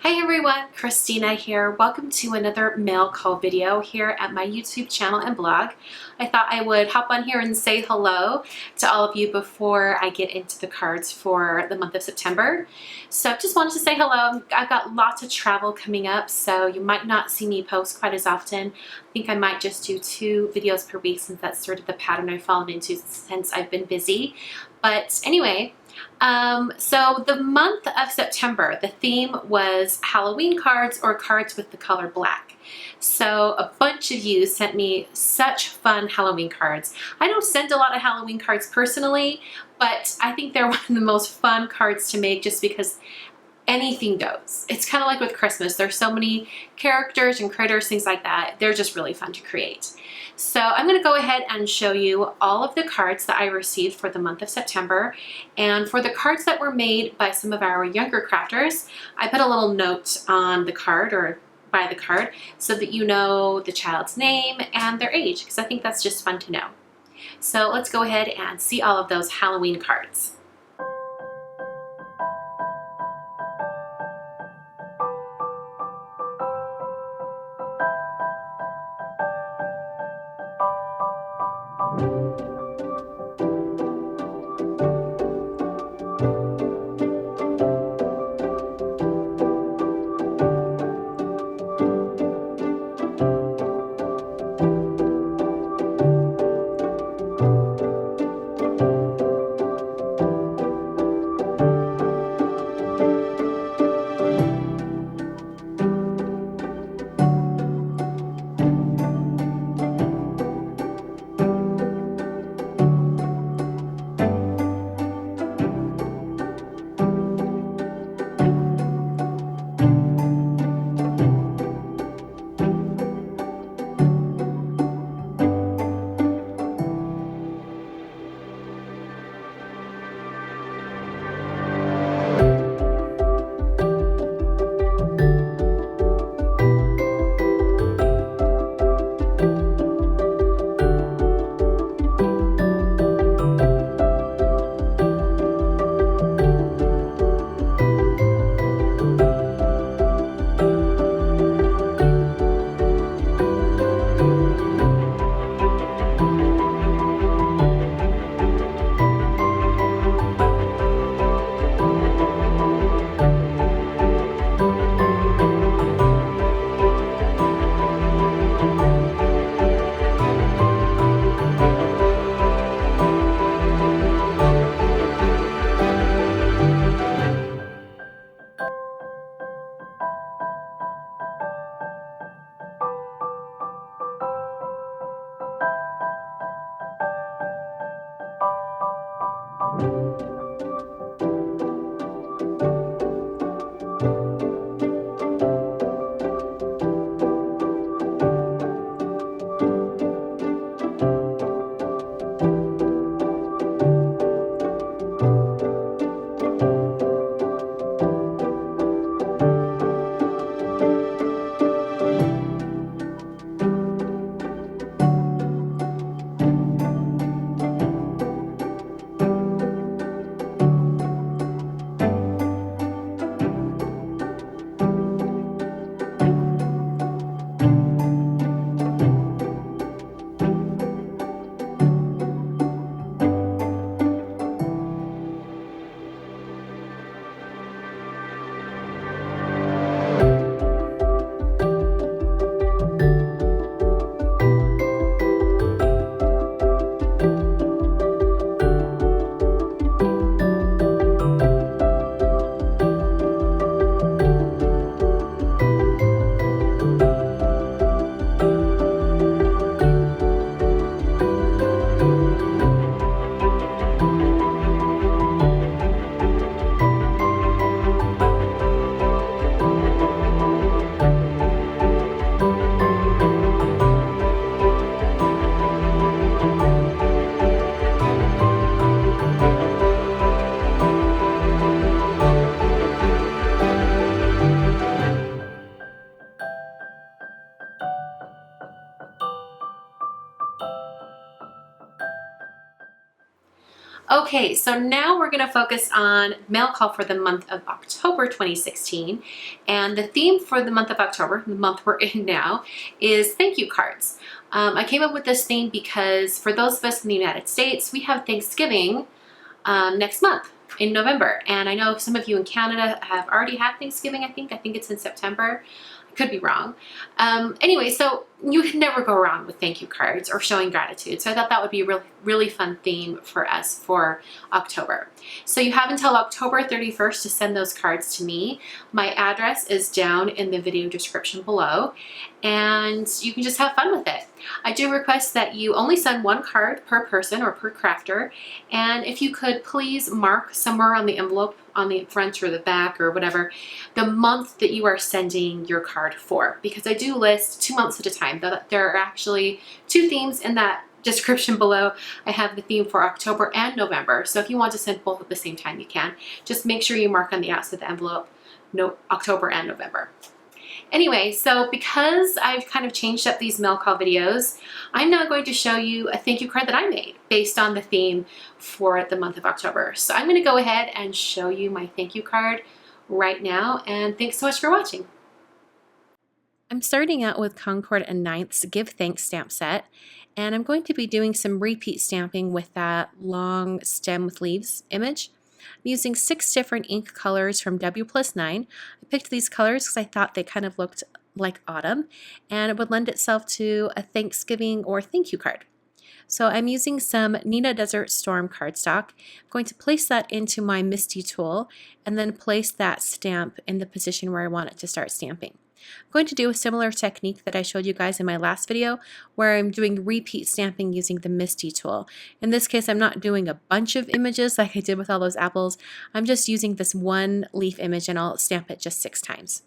Hi everyone, Christina here. Welcome to another mail call video here at my YouTube channel and blog. I thought I would hop on here and say hello to all of you before I get into the cards for the month of September. So just wanted to say hello. I've got lots of travel coming up, so you might not see me post quite as often. I think I might just do 2 videos per week since that's sort of the pattern I've fallen into since I've been busy. But anyway, so the month of September, the theme was Halloween cards or cards with the color black. So a bunch of you sent me such fun Halloween cards. I don't send a lot of Halloween cards personally, but I think they're one of the most fun cards to make just because anything goes. It's kind of like with Christmas. There's so many characters and critters, things like that. They're just really fun to create. So I'm going to go ahead and show you all of the cards that I received for the month of September. And for the cards that were made by some of our younger crafters, I put a little note on the card or by the card so that you know the child's name and their age, because I think that's just fun to know. So let's go ahead and see all of those Halloween cards. Okay, so now we're going to focus on mail call for the month of October 2016. And the theme for the month of October, the month we're in now, is thank you cards. I came up with this theme because for those of us in the United States, we have Thanksgiving next month in November. And I know some of you in Canada have already had Thanksgiving, I think. I think it's in September. I could be wrong. Anyway, so you can never go wrong with thank you cards or showing gratitude. So I thought that would be a really fun theme for us for October. So you have until October 31st to send those cards to me. My address is down in the video description below, and you can just have fun with it. I do request that you only send one card per person or per crafter, and if you could please mark somewhere on the envelope, on the front or the back or whatever, the month that you are sending your card for, because I do list 2 months at a time. There are actually 2 themes in that description below. I have the theme for October and November, so if you want to send both at the same time, you can. Just make sure you mark on the outside of the envelope October and November. Anyway, so because I've kind of changed up these mail call videos, I'm now going to show you a thank you card that I made based on the theme for the month of October. So I'm going to go ahead and show you my thank you card right now, and thanks so much for watching. I'm starting out with Concord and Ninth's Give Thanks stamp set, and I'm going to be doing some repeat stamping with that long stem with leaves image. I'm using 6 different ink colors from W+9. I picked these colors because I thought they kind of looked like autumn, and it would lend itself to a Thanksgiving or thank you card. So I'm using some Neenah Desert Storm cardstock. I'm going to place that into my MISTI tool and then place that stamp in the position where I want it to start stamping. I'm going to do a similar technique that I showed you guys in my last video, where I'm doing repeat stamping using the MISTI tool. In this case, I'm not doing a bunch of images like I did with all those apples. I'm just using this one leaf image, and I'll stamp it just 6 times.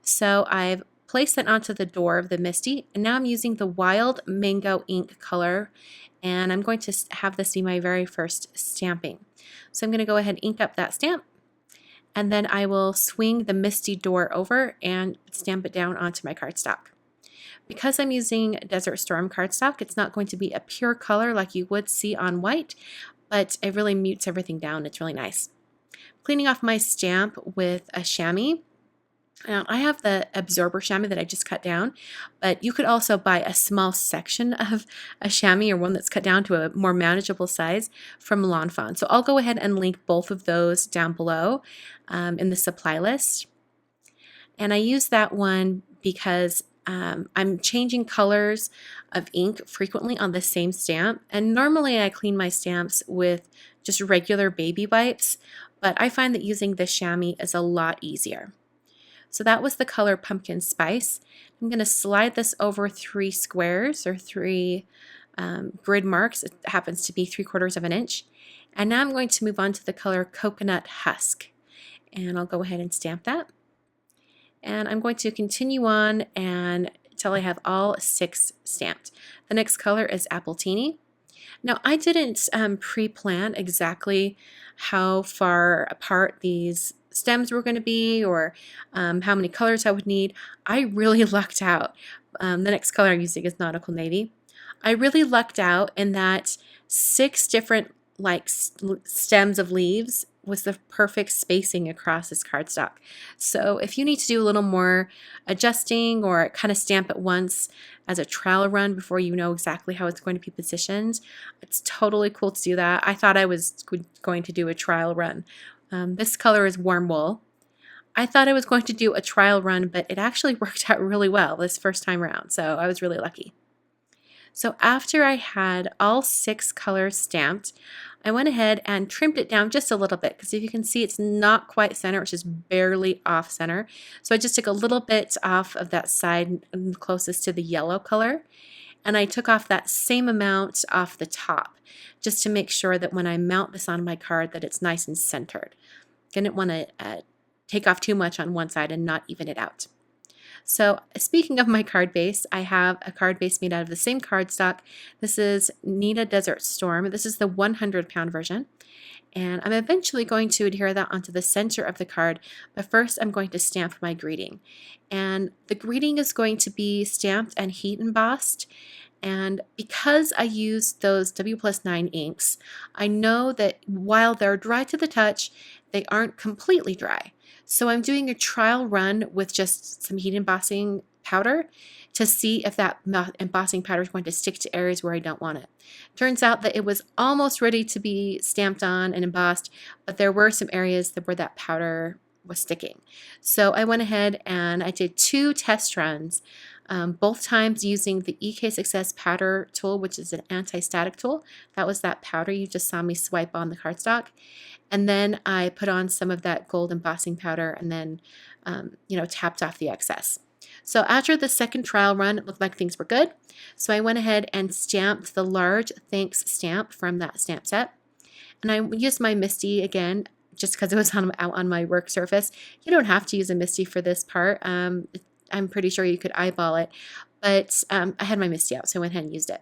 So I've placed that onto the door of the MISTI, and now I'm using the Wild Mango ink color, and I'm going to have this be my very first stamping. So I'm going to go ahead and ink up that stamp, and then I will swing the MISTI door over and stamp it down onto my cardstock. Because I'm using Desert Storm cardstock, it's not going to be a pure color like you would see on white, but it really mutes everything down. It's really nice. Cleaning off my stamp with a chamois. Now, I have the absorber chamois that I just cut down, but you could also buy a small section of a chamois, or one that's cut down to a more manageable size, from Lawn Fawn. So I'll go ahead and link both of those down below in the supply list. And I use that one because I'm changing colors of ink frequently on the same stamp, and normally I clean my stamps with just regular baby wipes, but I find that using the chamois is a lot easier. So that was the color Pumpkin Spice. I'm going to slide this over 3 squares, or 3 grid marks. It happens to be 3/4 of an inch. And now I'm going to move on to the color Coconut Husk. And I'll go ahead and stamp that. And I'm going to continue on until I have all 6 stamped. The next color is Appletini. Now, I didn't pre-plan exactly how far apart these stems were going to be, or how many colors I would need. I really lucked out. The next color I'm using is Nautical Navy. I really lucked out in that 6 different stems of leaves was the perfect spacing across this cardstock. So if you need to do a little more adjusting, or kind of stamp at once as a trial run before you know exactly how it's going to be positioned, it's totally cool to do that. I thought I was going to do a trial run. This color is Warm Wool. I thought I was going to do a trial run, but it actually worked out really well this first time around, so I was really lucky. So after I had all 6 colors stamped, I went ahead and trimmed it down just a little bit, because if you can see, it's not quite center, it's just barely off center. So I just took a little bit off of that side closest to the yellow color, and I took off that same amount off the top, just to make sure that when I mount this on my card that it's nice and centered. I didn't want to take off too much on one side and not even it out. So speaking of my card base, I have a card base made out of the same cardstock. This is Neenah Desert Storm. This is the 100-pound version. And I'm eventually going to adhere that onto the center of the card, but first I'm going to stamp my greeting. And the greeting is going to be stamped and heat embossed, And because I use those W+9 inks, I know that while they're dry to the touch, they aren't completely dry. So I'm doing a trial run with just some heat embossing powder to see if that embossing powder is going to stick to areas where I don't want it. Turns out that it was almost ready to be stamped on and embossed, but there were some areas where that powder was sticking. So I went ahead and I did 2 test runs, both times using the EK Success powder tool, which is an anti-static tool. That was that powder you just saw me swipe on the cardstock. And then I put on some of that gold embossing powder and then, tapped off the excess. So after the second trial run, it looked like things were good. So I went ahead and stamped the large thanks stamp from that stamp set. And I used my MISTI again, just because it was out on my work surface. You don't have to use a MISTI for this part. I'm pretty sure you could eyeball it, but I had my MISTI out, so I went ahead and used it.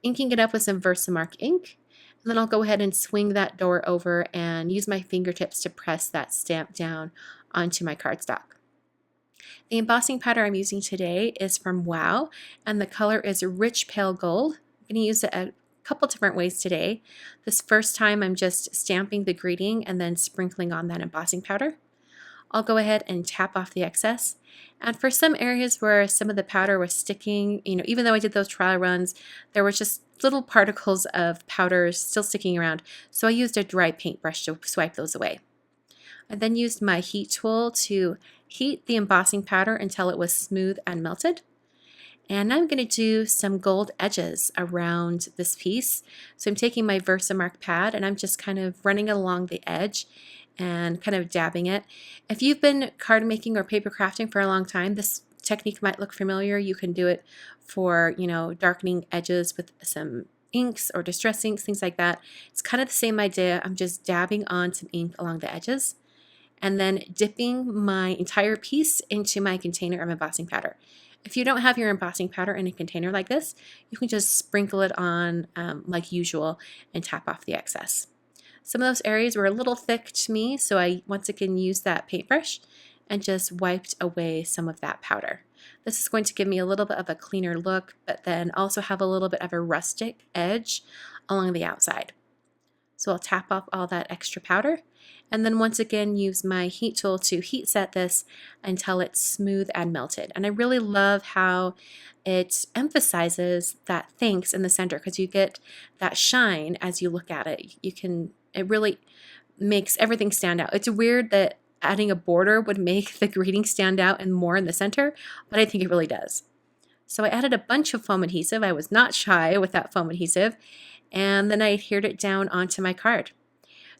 Inking it up with some Versamark ink, and then I'll go ahead and swing that door over and use my fingertips to press that stamp down onto my cardstock. The embossing powder I'm using today is from WOW, and the color is Rich Pale Gold. I'm going to use it a couple different ways today. This first time I'm just stamping the greeting and then sprinkling on that embossing powder. I'll go ahead and tap off the excess. And for some areas where some of the powder was sticking, even though I did those trial runs, there was just little particles of powder still sticking around. So I used a dry paintbrush to swipe those away. I then used my heat tool to heat the embossing powder until it was smooth and melted. And now I'm going to do some gold edges around this piece. So I'm taking my Versamark pad and I'm just kind of running along the edge and kind of dabbing it. If you've been card making or paper crafting for a long time, this technique might look familiar. You can do it for, darkening edges with some inks or distress inks, things like that. It's kind of the same idea. I'm just dabbing on some ink along the edges and then dipping my entire piece into my container of embossing powder. If you don't have your embossing powder in a container like this, you can just sprinkle it on like usual and tap off the excess. Some of those areas were a little thick to me, so I once again used that paintbrush and just wiped away some of that powder. This is going to give me a little bit of a cleaner look, but then also have a little bit of a rustic edge along the outside. So I'll tap off all that extra powder and then once again use my heat tool to heat set this until it's smooth and melted. And I really love how it emphasizes that thanks in the center because you get that shine as you look at it. It really makes everything stand out. It's weird that adding a border would make the greeting stand out and more in the center, but I think it really does. So I added a bunch of foam adhesive. I was not shy with that foam adhesive, and then I adhered it down onto my card.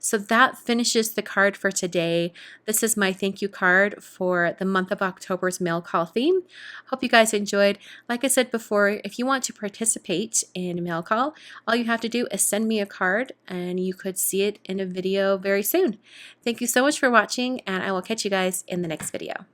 So that finishes the card for today. This is my thank you card for the month of October's mail call theme. Hope you guys enjoyed. Like I said before, if you want to participate in mail call, all you have to do is send me a card and you could see it in a video very soon. Thank you so much for watching, and I will catch you guys in the next video.